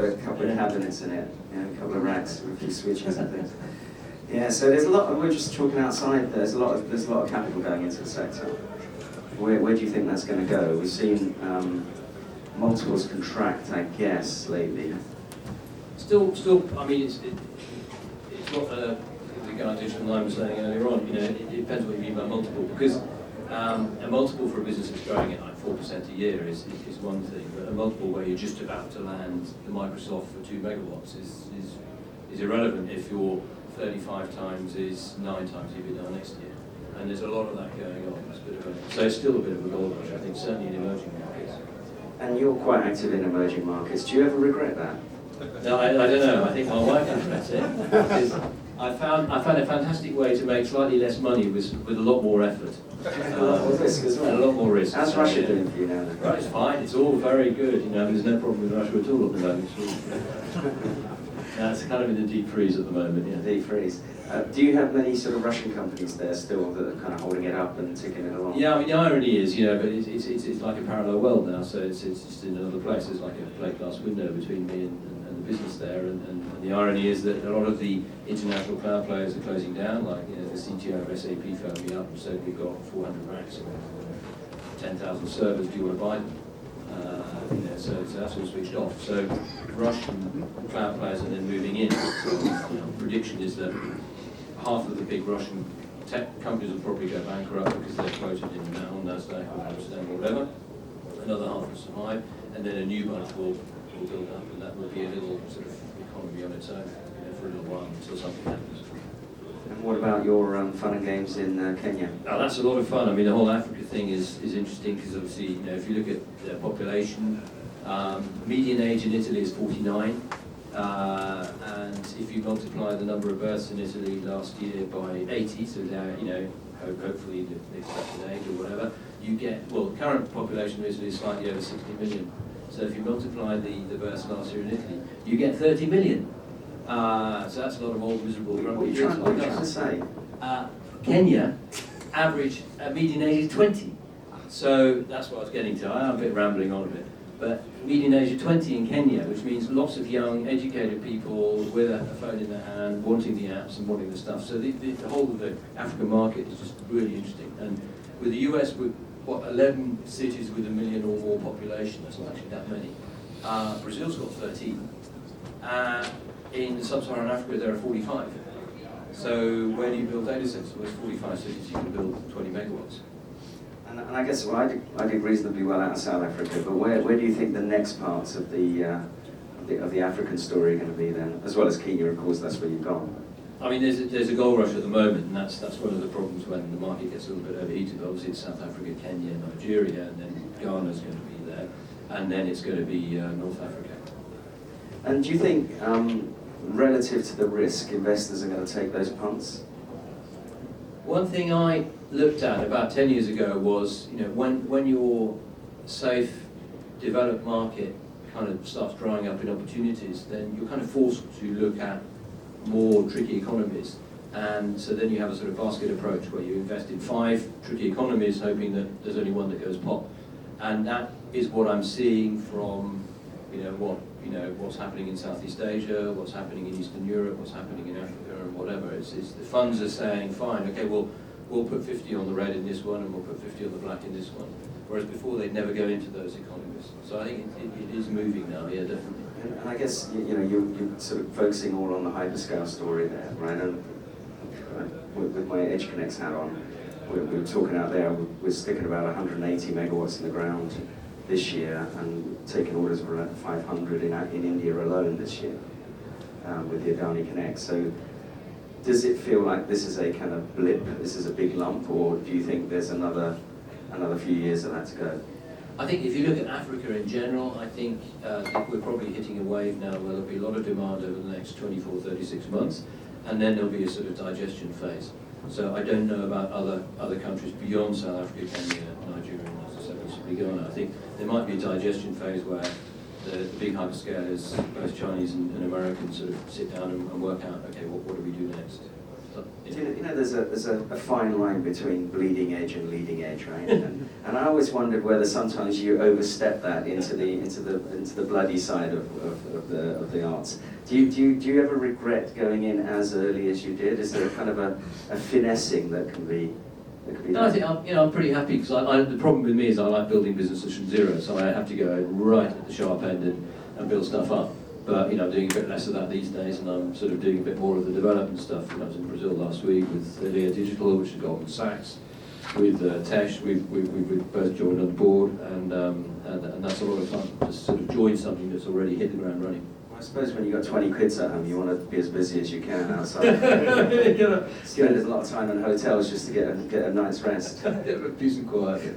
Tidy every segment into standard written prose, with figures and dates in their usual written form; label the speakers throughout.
Speaker 1: a couple of cabinets in it, a couple of racks with a few switches and things. Yeah, so there's a lot. We're just talking outside. There's a lot of capital going into the sector. Where do you think that's going to go? We've seen multiples contract, I guess, lately.
Speaker 2: Still. I mean, it's not the guy Digital I was saying earlier on. It depends what you mean by multiple, because a multiple for a business that's growing at like 4% a year is one thing, but a multiple where you're just about to land the Microsoft for 2 megawatts is irrelevant if your 35 times is 9 times EBITDA next year. And there's a lot of that going on. So it's still a bit of a gold rush, I think, certainly in emerging markets.
Speaker 1: And you're quite active in emerging markets. Do you ever regret that?
Speaker 2: No, I don't know. I think my wife regrets it. Because I found a fantastic way to make slightly less money with a lot more effort.
Speaker 1: A lot more risk as well.
Speaker 2: And a lot more risk.
Speaker 1: How's Russia doing for you now?
Speaker 2: Right, it's fine. It's all very good. There's no problem with Russia at all at the moment. It's kind of in the deep freeze at the moment. Yeah.
Speaker 1: Deep freeze. Do you have many sort of Russian companies there still that are kind of holding it up and ticking it along?
Speaker 2: Yeah, I mean the irony is, but it's like a parallel world now. So it's just in another place. There's like a plate glass window between me and the business there. And the irony is that a lot of the international cloud players are closing down. Like the CTO of SAP phoned me up and said we've got 400 racks, 10,000 servers. Do you want to buy them? So that's all switched off. So Russian cloud players are then moving in. So prediction is that half of the big Russian tech companies will probably go bankrupt because they're quoted in on NASDAQ or Amsterdam or whatever. Another half will survive, and then a new bunch will build up, and that will be a little sort of economy on its own for a little while until something happens.
Speaker 1: And what about your fun and games in Kenya?
Speaker 2: Now that's a lot of fun. I mean, the whole Africa thing is interesting because obviously, if you look at the population, median age in Italy is 49, and if you multiply the number of births in Italy last year by 80, so now hopefully the expected age or whatever, you get the current population of Italy is slightly over 60 million. So if you multiply the births last year in Italy, you get 30 million. So that's a lot of old miserable grumpy.
Speaker 1: What are you trying to say?
Speaker 2: Kenya, average median age is 20. So that's what I was getting to. I am a bit rambling on a bit. But median age of 20 in Kenya, which means lots of young, educated people with a phone in their hand, wanting the apps and wanting the stuff. So the whole of the African market is just really interesting. And with the US, with 11 cities with 1 million or more population, that's not actually that many. Brazil's got 13. In sub-Saharan Africa, there are 45. So where do you build data centers? Well, there's 45 cities you can build 20 megawatts.
Speaker 1: And I guess I did reasonably well out of South Africa, but where do you think the next parts of the African story are going to be then? As well as Kenya, of course, that's where you've gone.
Speaker 2: I mean, there's a gold rush at the moment, and that's one of the problems when the market gets a little bit overheated. Obviously, it's South Africa, Kenya, Nigeria, and then Ghana's going to be there, and then it's going to be North Africa.
Speaker 1: And do you think, relative to the risk, investors are going to take those punts?
Speaker 2: One thing I looked at about 10 years ago was, when your safe, developed market kind of starts drying up in opportunities, then you're kind of forced to look at more tricky economies. And so then you have a sort of basket approach where you invest in 5 tricky economies, hoping that there's only one that goes pop. And that is what I'm seeing from, what's happening in Southeast Asia, what's happening in Eastern Europe, what's happening in Africa, and whatever. It's the funds are saying, fine, okay, we'll put 50 on the red in this one, and we'll put 50 on the black in this one. Whereas before, they'd never go into those economies. So I think it is moving now, yeah, definitely.
Speaker 1: And I guess, you're sort of focusing all on the hyperscale story there, right? And with my Edge Connects hat on, we're talking out there, we're sticking about 180 megawatts in the ground this year, and taking orders of around 500 in India alone this year with the Adani Connect. So does it feel like this is a kind of blip, this is a big lump, or do you think there's another few years of that to go?
Speaker 2: I think if you look at Africa in general, I think we're probably hitting a wave now where there'll be a lot of demand over the next 24, 36 months, and then there'll be a sort of digestion phase. So I don't know about other countries beyond South Africa, Kenya, Nigeria, and as I said, possibly Ghana. I think there might be a digestion phase where the big hyperscalers, both Chinese and Americans, sort of sit down and work out, okay, what do we do next?
Speaker 1: You know, there's a fine line between bleeding edge and leading edge, right? And I always wondered whether sometimes you overstep that into the bloody side of the arts. Do you ever regret going in as early as you did? Is there a kind of a finessing that can be?
Speaker 2: No, I think I'm pretty happy because the problem with me is I like building businesses from zero, so I have to go right at the sharp end and build stuff up. But I'm doing a bit less of that these days, and I'm sort of doing a bit more of the development stuff. I was in Brazil last week with Elia Digital, which is Goldman Sachs, with Tesh. We've both joined on the board, and that's a lot of fun. Just sort of join something that's already hit the ground running.
Speaker 1: I suppose when you've got 20 kids at home, you want to be as busy as you can outside. Spend a lot of time in hotels just to get a night's rest.
Speaker 2: Peace and quiet.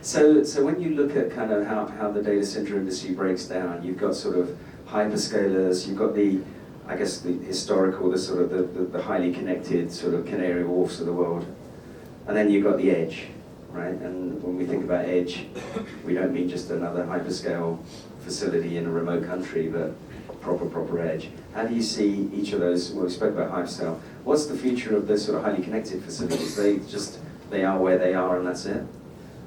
Speaker 1: So when you look at kind of how the data center industry breaks down, you've got sort of hyperscalers, you've got the historical, the highly connected sort of Canary Wharfs of the world, and then you've got the edge, right? And when we think about edge, we don't mean just another hyperscale facility in a remote country, but proper edge. How do you see each of those? Well, we spoke about hyperscale. What's the future of the sort of highly connected facilities? They are where they are, and that's it.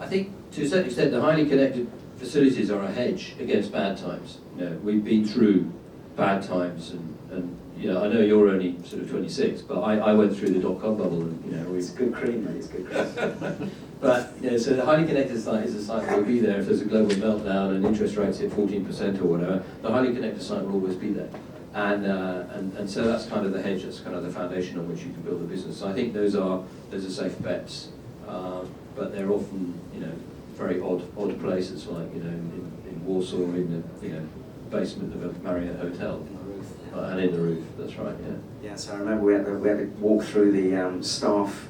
Speaker 2: I think to a certain extent, the highly connected facilities are a hedge against bad times. We've been through bad times, and I know you're only sort of 26, but I went through the dot-com bubble, and
Speaker 1: It's good cream, mate. It's good cream.
Speaker 2: But so the highly connected site is a site that will be there if there's a global meltdown and interest rates hit 14% or whatever. The highly connected site will always be there, and so that's kind of the hedge. That's kind of the foundation on which you can build a business. So I think those are safe bets, but they're often very odd places, like in Warsaw, in the basement of a Marriott hotel, and in the roof. That's right. Yeah.
Speaker 1: Yeah. So I remember we had to walk through the staff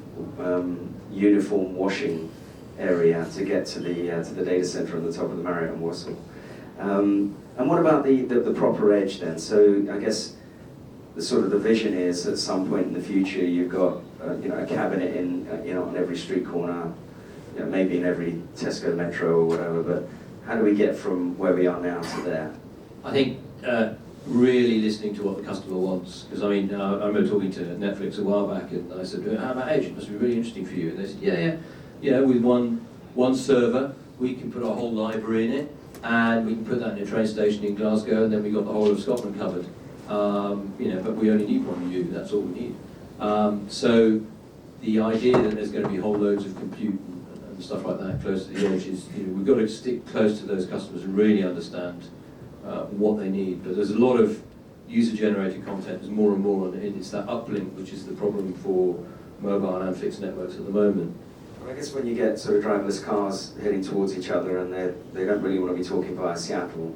Speaker 1: uniform washing area to get to the data center on the top of the Marriott in Warsaw. And what about the proper edge then? So I guess the vision is at some point in the future you've got a cabinet in on every street corner, maybe in every Tesco Metro or whatever. But how do we get from where we are now to there?
Speaker 2: I think really listening to what the customer wants. Because I remember talking to Netflix a while back, and I said, "How about edge? It must be really interesting for you." And they said, "Yeah. With one server, we can put our whole library in it, and we can put that in a train station in Glasgow, and then we got the whole of Scotland covered. But we only need one U. That's all we need." So the idea that there's going to be whole loads of compute and stuff like that close to the edge is, we've got to stick close to those customers and really understand what they need. But there's a lot of user-generated content. There's more and more, and it's that uplink which is the problem for mobile and fixed networks at the moment.
Speaker 1: Well, I guess when you get sort of driverless cars heading towards each other and they don't really want to be talking via Seattle,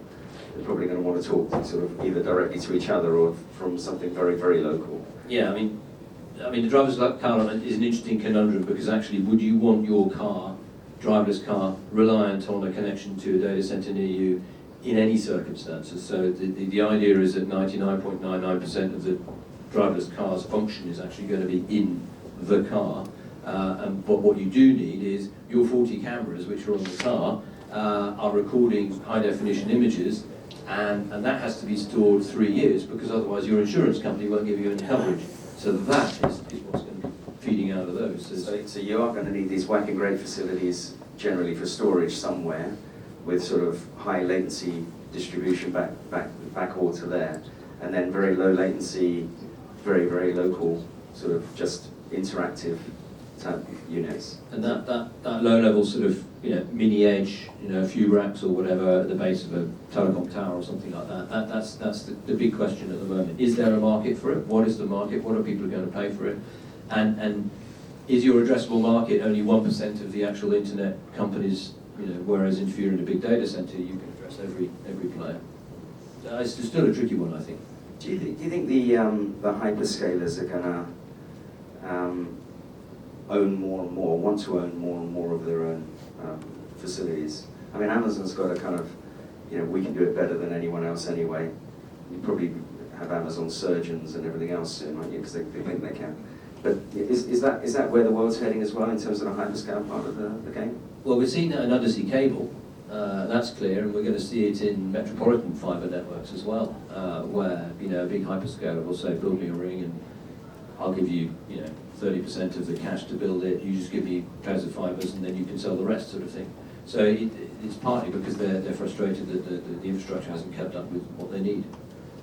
Speaker 1: they're probably going to want to talk sort of either directly to each other or from something very, very local.
Speaker 2: Yeah, I mean, the driverless car is an interesting conundrum, because actually, would you want your car, driverless car, reliant on a connection to a data center near you in any circumstances? So the idea is that 99.99% of the driverless car's function is actually going to be in the car. But what you do need is your 40 cameras, which are on the car, are recording high-definition images, and that has to be stored 3 years, because otherwise your insurance company won't give you any coverage. So that is what's going to be feeding out of those.
Speaker 1: So you are going to need these whacking great facilities generally for storage somewhere, with sort of high latency distribution backhaul to there, and then very low latency, very, very local, sort of just interactive type units.
Speaker 2: And that low level sort of mini edge, a few racks or whatever at the base of a telecom tower or something like that. That's the big question at the moment. Is there a market for it? What is the market? What are people going to pay for it? And is your addressable market only 1% of the actual internet companies? Whereas if you're in a big data center, you can address every player. It's still a tricky one, I think.
Speaker 1: Do you think the hyperscalers are going to own more and more, want to own more and more of their own facilities? I mean, Amazon's got a kind of, we can do it better than anyone else anyway. You probably have Amazon surgeons and everything else, because they think they can. But is that where the world's heading as well in terms of the hyperscale part of the game?
Speaker 2: Well, we're seeing that in undersea cable. That's clear, and we're going to see it in metropolitan fibre networks as well, where a big hyperscaler will say, "Build me a ring," and I'll give you, 30% of the cash to build it, you just give me pairs of fibres and then you can sell the rest, sort of thing. So it's partly because they're frustrated that the infrastructure hasn't kept up with what they need.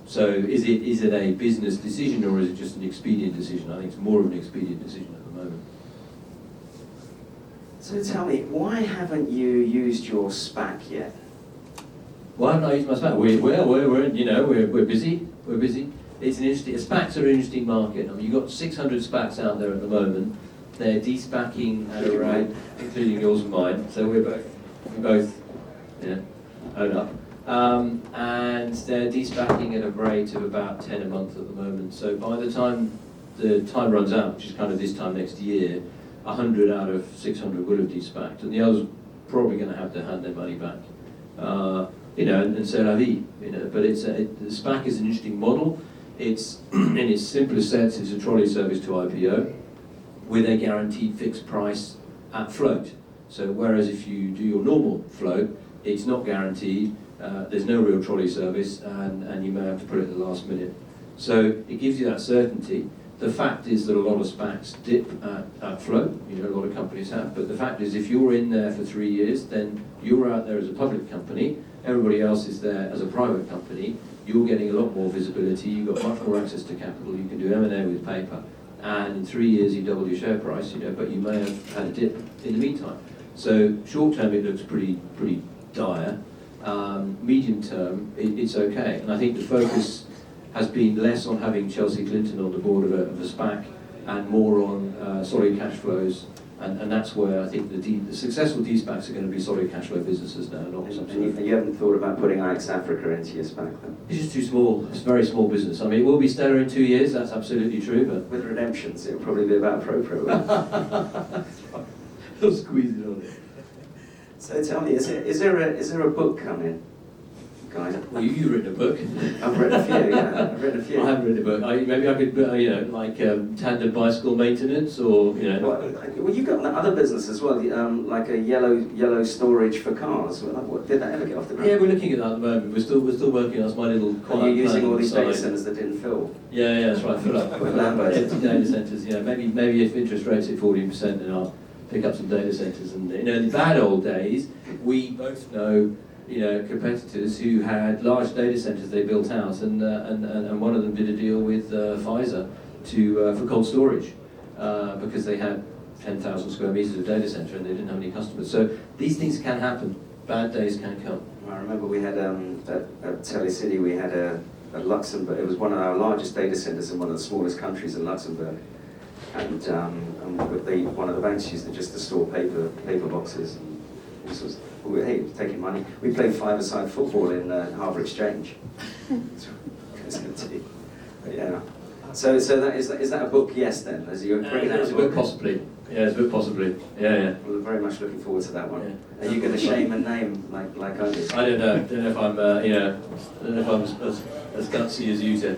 Speaker 2: So is it a business decision or is it just an expedient decision? I think it's more of an expedient decision at the moment.
Speaker 1: So tell me, why haven't you used your SPAC yet?
Speaker 2: Why haven't I used my SPAC? We're busy. We're busy. It's an interesting. SPACs are an interesting market. I mean, you've got 600 SPACs out there at the moment. They're de-SPACing at a rate, including yours and mine. So we both, own up. And they're de-SPACing at a rate of about 10 a month at the moment. So by the time the time runs out, which is kind of this time next year, 100 out of 600 will have de-SPACed, and the others probably going to have to hand their money back. And c'est la vie. But the SPAC is an interesting model. It's in its simplest sense, it's a trolley service to IPO with a guaranteed fixed price at float. So whereas if you do your normal float, it's not guaranteed. There's no real trolley service, and you may have to put it at the last minute. So it gives you that certainty. The fact is that a lot of SPACs dip at float, a lot of companies have, but the fact is if you're in there for 3 years, then you're out there as a public company, everybody else is there as a private company, you're getting a lot more visibility, you've got much more access to capital, you can do M&A with paper, and in 3 years you double your share price, but you may have had a dip in the meantime. So short term it looks pretty dire, medium term it's okay, and I think the focus has been less on having Chelsea Clinton on the board of a SPAC and more on solid cash flows, and that's where I think the successful de-SPACs are going to be solid cash flow businesses now. Not
Speaker 1: and you haven't thought about putting IX Africa into your SPAC then?
Speaker 2: It's just too small. It's a very small business. I mean, it will be stellar in 2 years, that's absolutely true, but...
Speaker 1: With redemptions, it will probably be about appropriate.
Speaker 2: They'll squeeze it on it.
Speaker 1: So tell me, is there a book coming? Guy?
Speaker 2: Well, you've written a book.
Speaker 1: I've written a few, yeah. I've written a few.
Speaker 2: I haven't written a book. Maybe I could, like tandem bicycle maintenance, or
Speaker 1: Well, you've got other business as well, like a yellow storage for cars. Did that ever get off the ground?
Speaker 2: Yeah, we're looking at that at the moment. We're still working on my little.
Speaker 1: Are you using all these data centers that didn't fill?
Speaker 2: Yeah, that's right. Fill up
Speaker 1: with land-based
Speaker 2: empty data centers. Maybe if interest rates hit 14%, then I'll pick up some data centers. And in the bad old days, we both know. Competitors who had large data centers they built out, and one of them did a deal with Pfizer for cold storage because they had 10,000 square meters of data center and they didn't have any customers. So these things can happen. Bad days can come.
Speaker 1: I remember we had at Telecity we had a Luxembourg. It was one of our largest data centers in one of the smallest countries in Luxembourg, and one of the banks used it just to store paper boxes and all sorts of. Hey, taking money. We played five-a-side football in Harbour Exchange. But yeah. So that is that a book? Yes, then. As you're bringing out
Speaker 2: a book, possibly. Yeah, it's a book, possibly. Yeah.
Speaker 1: We're very much looking forward to that one.
Speaker 2: Yeah.
Speaker 1: Are you going to shame and name like I did?
Speaker 2: I don't know. Don't know if I'm I don't know if I'm as gutsy as you to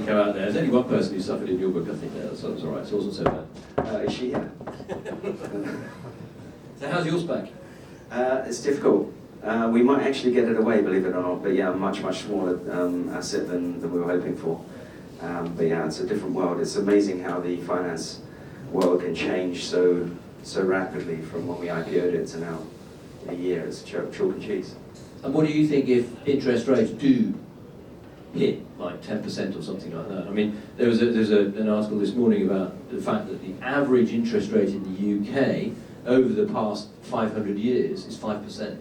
Speaker 2: go out there. There's only one person who suffered in your book, I think. So it's all right. So it wasn't so bad.
Speaker 1: Is she here?
Speaker 2: So how's yours back?
Speaker 1: It's difficult. We might actually get it away, believe it or not, but yeah, much smaller asset than we were hoping for. But yeah, it's a different world. It's amazing how the finance world can change so rapidly from when we IPO'd it to now. In a year, it's chalk and cheese.
Speaker 2: And what do you think if interest rates do hit like 10% or something like that? I mean, there's an article this morning about the fact that the average interest rate in the UK over the past 500 years is 5%.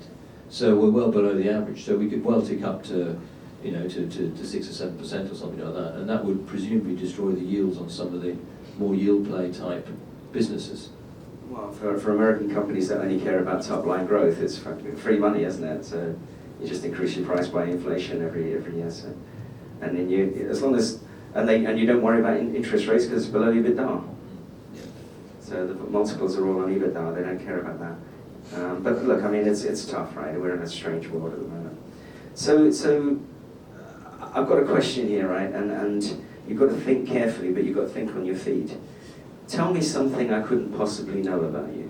Speaker 2: So we're well below the average. So we could well tick up to 6 or 7% or something like that, and that would presumably destroy the yields on some of the more yield play type businesses.
Speaker 1: Well, for American companies that only care about top line growth, it's free money, isn't it? So you just increase your price by inflation every year. So, and then you don't worry about interest rates because it's below EBITDA. So the multiples are all on EBITDA, they don't care about that. But look, I mean, it's tough, right? We're in a strange world at the moment. So I've got a question here, right? And you've got to think carefully, but you've got to think on your feet. Tell me something I couldn't possibly know about you.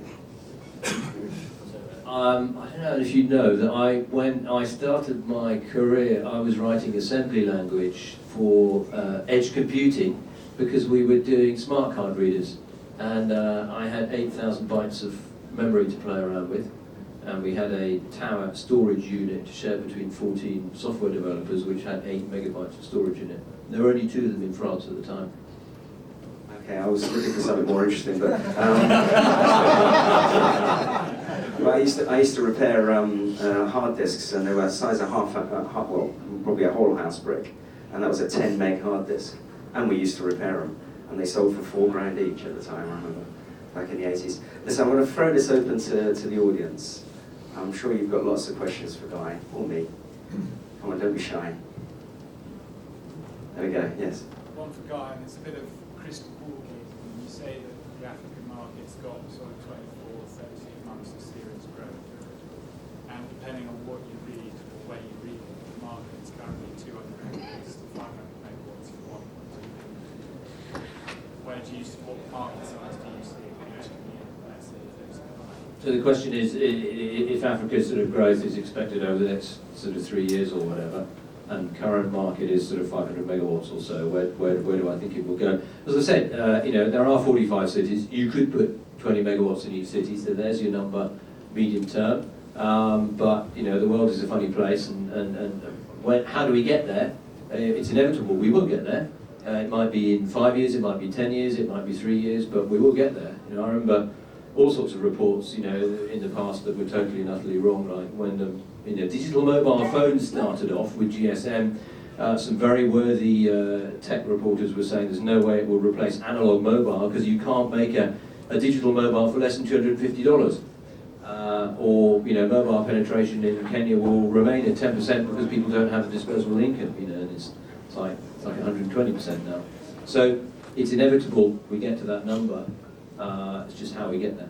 Speaker 2: I don't know if you know that when I started my career, I was writing assembly language for edge computing because we were doing smart card readers, and I had 8,000 bytes of memory to play around with, and we had a tower storage unit to share between 14 software developers, which had 8 megabytes of storage in it. There were only 2 of them in France at the time.
Speaker 1: Okay, I was looking for something more interesting, but well, I used to repair hard disks, and they were the size of well, probably a whole house brick, and that was a 10 meg hard disk, and we used to repair them, and they sold for $4,000 each at the time. I remember back in the 80s. Listen, I'm going to throw this open to the audience. I'm sure you've got lots of questions for Guy or me. Come on, don't be shy. There we go. Yes.
Speaker 3: One for Guy, and it's a bit of crystal ball gazing. You say that the African market's got sort of 24, 13 months of serious growth. And depending on what you read or where you read it, the market's currently 200 megawatts to 500 megawatts for 1.2. Where do you see, what market size do you see in the year, let's say, those combined?
Speaker 2: So the question is, if Africa's sort of growth is expected over the next sort of 3 years or whatever, and current market is sort of 500 megawatts or so, where do I think it will go? As I said, there are 45 cities. You could put 20 megawatts in each city, so there's your number, medium term. But the world is a funny place, and how do we get there? It's inevitable. We will get there. It might be in 5 years, it might be 10 years, it might be 3 years, but we will get there. I remember all sorts of reports, in the past that were totally and utterly wrong, like when digital mobile phones started off with GSM. Some very worthy tech reporters were saying there's no way it will replace analog mobile because you can't make a digital mobile for less than $250. Or mobile penetration in Kenya will remain at 10% because people don't have a disposable income. And it's like 120% now. So it's inevitable we get to that number. It's just how we get there.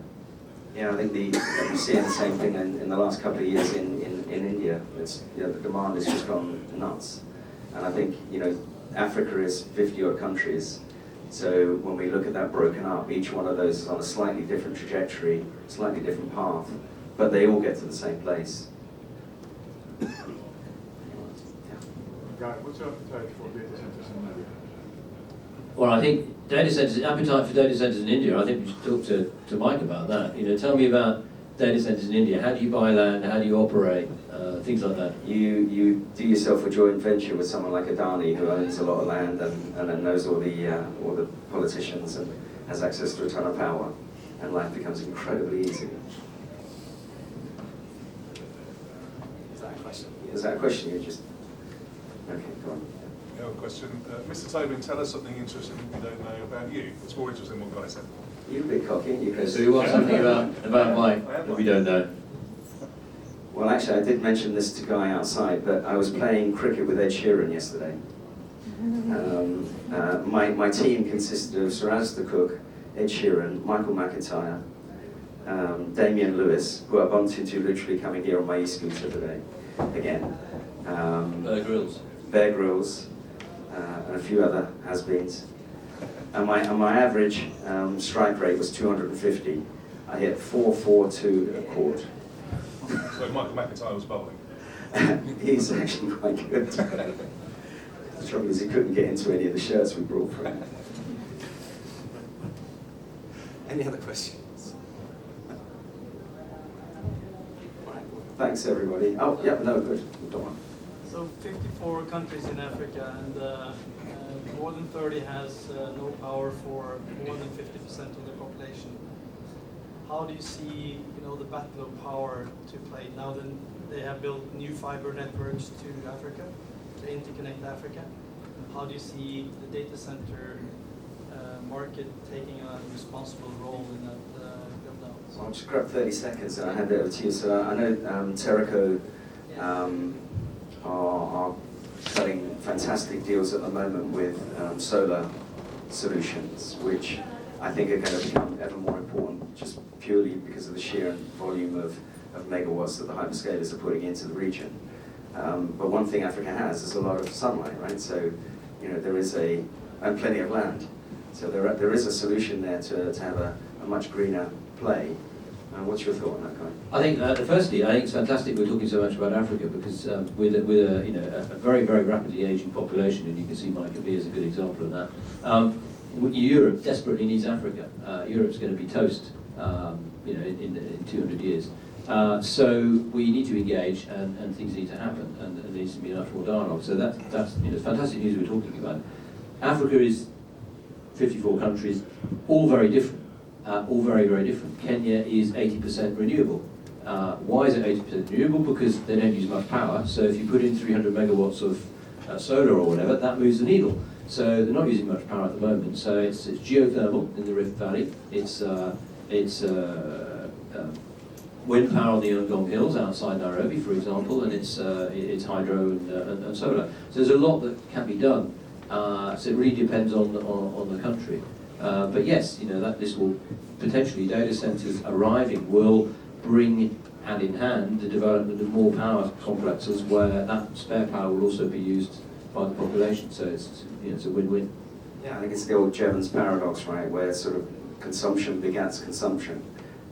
Speaker 1: Yeah, I think we're seeing the same thing in the last couple of years in India. It's the demand has just gone nuts, and I think Africa is 50-odd countries. So when we look at that broken up, each one of those is on a slightly different trajectory, slightly different path, but they all get to the same place.
Speaker 4: Guy, what's your appetite for data centers in India?
Speaker 2: Well, I think appetite for data centers in India, I think we should talk to Mike about that. Tell me about data centers in India. How do you buy land? How do you operate? Things like that.
Speaker 1: You do yourself a joint venture with someone like Adani, who owns a lot of land and then knows all the politicians and has access to a ton of power, and life becomes incredibly easy. Is that a question? Is that a question? You just okay, go on.
Speaker 4: I have a question. Mr. Tobin, tell us something interesting we don't know about you. It's more interesting than what Guy said.
Speaker 1: You're a bit cocky, you Chris.
Speaker 2: So you want something about Mike that we don't know?
Speaker 1: Well, actually, I did mention this to Guy outside, but I was playing cricket with Ed Sheeran yesterday. My team consisted of Sir Alistair Cook, Ed Sheeran, Michael McIntyre, Damian Lewis, who I bumped into literally coming here on my e-scooter today, again. Bear Grylls, and a few other has-beens. And my average strike rate was 250. I hit 442 a quart.
Speaker 4: So Michael McIntyre was bowling.
Speaker 1: He's actually quite good. The trouble is he couldn't get into any of the shirts we brought for him. Any other questions? Right. Thanks everybody. Oh, yeah, no, good. Go on.
Speaker 5: So 54 countries in Africa, and more than 30 has no power for more than 50% of the population. How do you see, the battle of power to play now that they have built new fiber networks to Africa, to interconnect Africa? How do you see the data center market taking a responsible role in that build-out?
Speaker 1: Well, I'll just grab 30 seconds and I'll hand it over to you. So I know Terraco are cutting fantastic deals at the moment with solar solutions, which I think are going to become ever more important just purely because of the sheer volume of megawatts that the hyperscalers are putting into the region. But one thing Africa has is a lot of sunlight, right? So, there is and plenty of land. So there is a solution there to have a much greener play. What's your thought on that, Guy?
Speaker 2: I think, firstly, I think it's fantastic we're talking so much about Africa because with a very, very rapidly aging population, and you can see Mike B as a good example of that. Europe desperately needs Africa. Europe's going to be toast, in 200 years. So we need to engage, and things need to happen, and there needs to be much more dialogue. So that's fantastic news we're talking about. Africa is 54 countries, all very different, all very, very different. Kenya is 80% renewable. Why is it 80% renewable? Because they don't use much power. So if you put in 300 megawatts of solar or whatever, that moves the needle. So they're not using much power at the moment. So it's geothermal in the Rift Valley. It's wind power on the Ngong Hills outside Nairobi, for example, and it's hydro and solar. So there's a lot that can be done. So it really depends on the country. But yes, this will potentially, data centers arriving will bring hand in hand the development of more power complexes where that spare power will also be used by the population. So it's a win-win.
Speaker 1: Yeah, I think it's the old Jevons paradox, right, where sort of consumption begets consumption.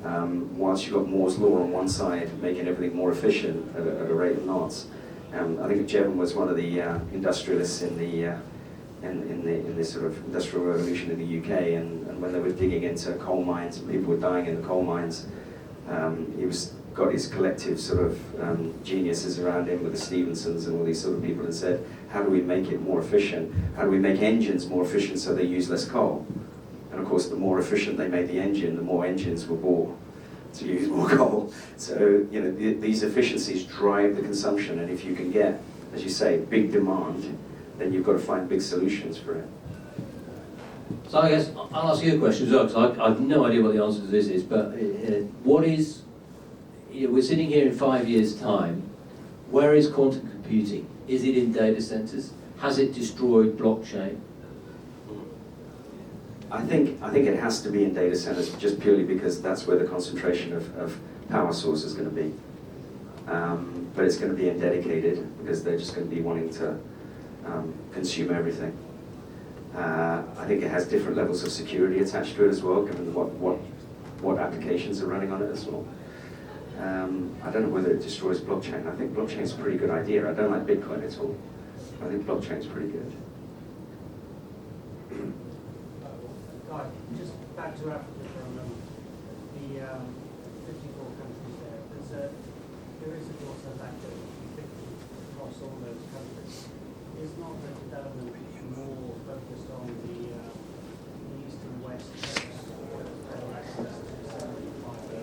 Speaker 1: Whilst you've got Moore's law on one side, making everything more efficient at a rate of knots. I think Jevons was one of the industrialists in the sort of industrial revolution in the UK, and when they were digging into coal mines and people were dying in the coal mines, he got his collective sort of geniuses around him with the Stevensons and all these sort of people and said, how do we make it more efficient? How do we make engines more efficient so they use less coal? And of course, the more efficient they made the engine, the more engines were bought to use more coal. So, these efficiencies drive the consumption, and if you can get, as you say, big demand, then you've got to find big solutions for it.
Speaker 2: So I guess I'll ask you a question as well, because I have no idea what the answer to this is, but what is, we're sitting here in 5 years' time, where is quantum computing? Is it in data centers? Has it destroyed blockchain?
Speaker 1: I think it has to be in data centers just purely because that's where the concentration of power source is going to be. But it's going to be in dedicated because they're just going to be wanting to consume everything. I think it has different levels of security attached to it as well, given what applications are running on it as well. I don't know whether it destroys blockchain. I think blockchain is a pretty good idea. I don't like Bitcoin at all. I think blockchain is pretty good.
Speaker 6: Guy, just back to Africa for a moment. The 54 countries there. There is, of course, the fact that across all those countries is not the development more focused on the east and west coast or better access to certain fiber,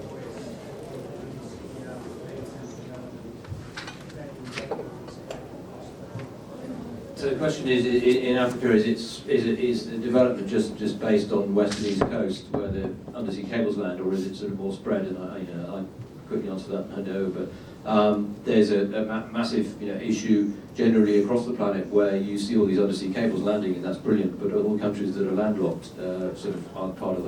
Speaker 6: or is the data center development fairly regularly spread across the whole?
Speaker 2: So the question is, in Africa, is the development just based on west and east coast where the undersea cables land, or is it sort of more spread? And I quickly answer that, I know, but there's a massive issue generally across the planet where you see all these undersea cables landing, and that's brilliant, but all countries that are landlocked sort of aren't part of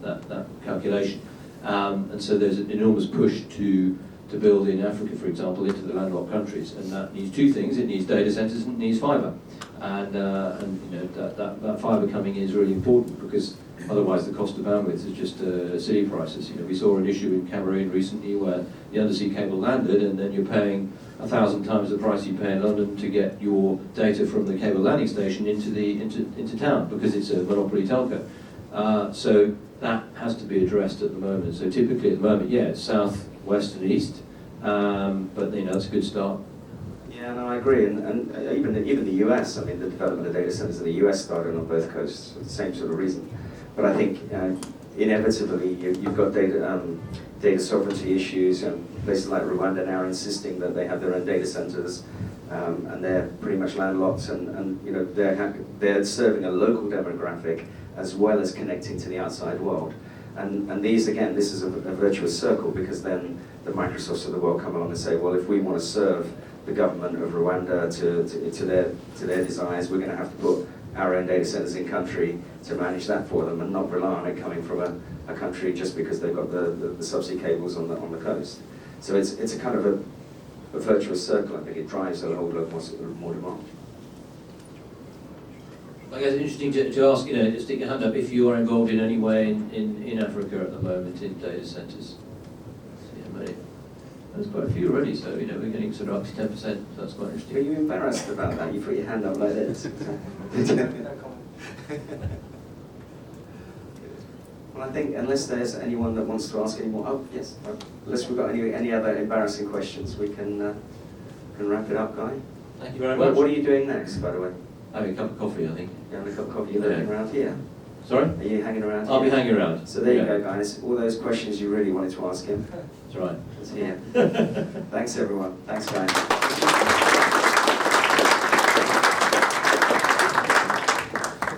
Speaker 2: that calculation. And so there's an enormous push to build in Africa, for example, into the landlocked countries, and that needs two things: it needs data centers and it needs fibre. And that fibre coming in is really important because otherwise the cost of bandwidth is just silly prices. We saw an issue in Cameroon recently where the undersea cable landed, and then you're paying 1,000 times the price you pay in London to get your data from the cable landing station into town because it's a monopoly telco. So that has to be addressed at the moment. So typically at the moment, it's south, west and east, but that's a good start.
Speaker 1: Yeah, no, I agree, and even the US. I mean, the development of data centers in the US started on both coasts for the same sort of reason. But I think inevitably you've got data sovereignty issues, and places like Rwanda now are insisting that they have their own data centers, and they're pretty much landlocked, and they're serving a local demographic as well as connecting to the outside world. And this is a virtuous circle, because then the Microsofts of the world come along and say, well, if we want to serve the government of Rwanda to their desires, we're going to have to put our own data centers in country to manage that for them, and not rely on it coming from a country just because they've got the subsea cables on the coast. So it's a kind of a virtuous circle. I think it drives a whole lot more demand.
Speaker 2: I guess it's interesting to ask, stick your hand up if you are involved in any way in Africa at the moment in data centres. There's quite a few already, so we're getting sort of up to 10%, so that's quite interesting.
Speaker 1: Are you embarrassed about that? You put your hand up like this. Well, I think unless there's anyone that wants to ask any more, oh yes, unless we've got any other embarrassing questions, we can wrap it up, Guy.
Speaker 2: Thank you very much.
Speaker 1: What are you doing next, by the way?
Speaker 2: Having a cup of coffee, I think.
Speaker 1: You having a cup of coffee? You're looking around here?
Speaker 2: Sorry?
Speaker 1: Are you hanging around here?
Speaker 2: I'll be hanging around.
Speaker 1: So there you
Speaker 2: Yeah.
Speaker 1: go, guys. All those questions you really wanted to ask him.
Speaker 2: That's right.
Speaker 1: It's here. Thanks, everyone. Thanks, Guy.